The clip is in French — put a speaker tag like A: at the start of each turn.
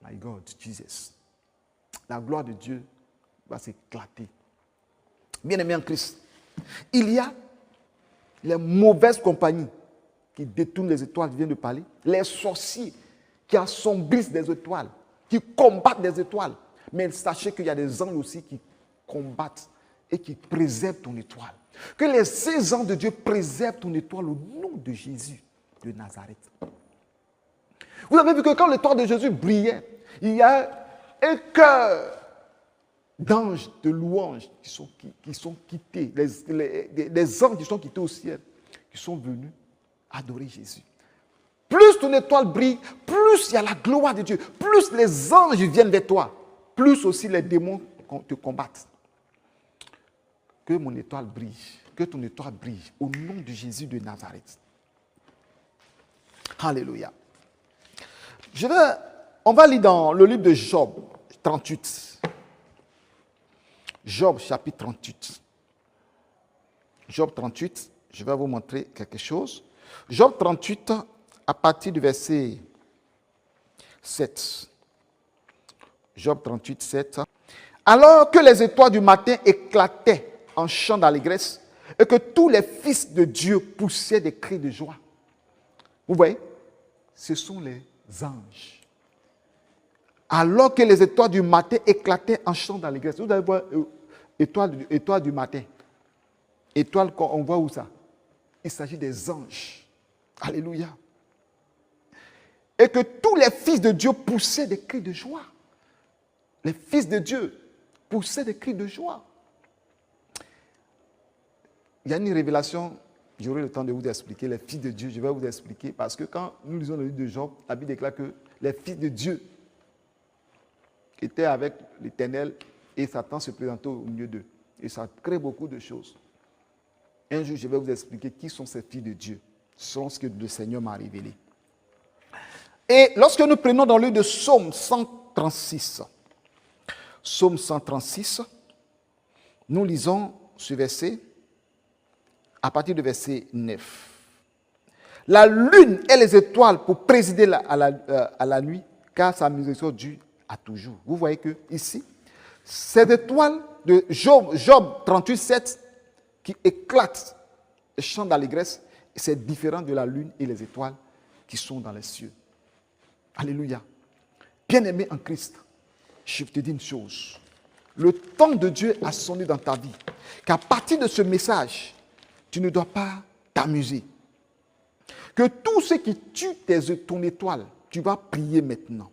A: My God, Jesus. La gloire de Dieu va s'éclater. Bien-aimés en Christ, il y a les mauvaises compagnies qui détournent les étoiles, je viens de parler, les sorciers qui assombrissent des étoiles, qui combattent des étoiles. Mais sachez qu'il y a des anges aussi qui combattent et qui préservent ton étoile. Que les saints anges de Dieu préservent ton étoile au nom de Jésus de Nazareth. Vous avez vu que quand l'étoile de Jésus brillait, il y a un cœur d'anges, de louanges qui sont quittés, les anges qui sont quittés au ciel, qui sont venus adorer Jésus. Plus ton étoile brille, plus il y a la gloire de Dieu, plus les anges viennent vers toi, plus aussi les démons te combattent. Que mon étoile brille, que ton étoile brille au nom de Jésus de Nazareth. Alléluia. On va lire dans le livre de Job 38. Job chapitre 38. Job 38, je vais vous montrer quelque chose. Job 38, à partir du verset 7. Job 38, 7. Alors que les étoiles du matin éclataient en chants d'allégresse et que tous les fils de Dieu poussaient des cris de joie. Vous voyez, ce sont les anges. Alors que les étoiles du matin éclataient en chants d'allégresse. Vous allez voir, étoile du matin. Étoile, on voit où ça? Il s'agit des anges. Alléluia. Et que tous les fils de Dieu poussaient des cris de joie. Les fils de Dieu poussaient des cris de joie. Il y a une révélation, j'aurai le temps de vous expliquer, les fils de Dieu, je vais vous expliquer, parce que quand nous lisons le livre de Job, la Bible déclare que les fils de Dieu étaient avec l'Éternel et Satan se présentait au milieu d'eux. Et ça crée beaucoup de choses. Un jour, je vais vous expliquer qui sont ces fils de Dieu, selon ce que le Seigneur m'a révélé. Et lorsque nous prenons dans le livre de Psaume 136, Psaume 136, nous lisons ce verset à partir du verset 9. La lune et les étoiles pour présider à la nuit, car sa miséricorde dure à toujours. Vous voyez que ici, ces étoiles de Job 38, 7 qui éclatent les chants d'allégresse, c'est différent de la lune et les étoiles qui sont dans les cieux. Alléluia. Bien-aimé en Christ, je te dis une chose. Le temps de Dieu a sonné dans ta vie. Qu'à partir de ce message, tu ne dois pas t'amuser. Que tout ce qui tue ton étoile, tu vas prier maintenant.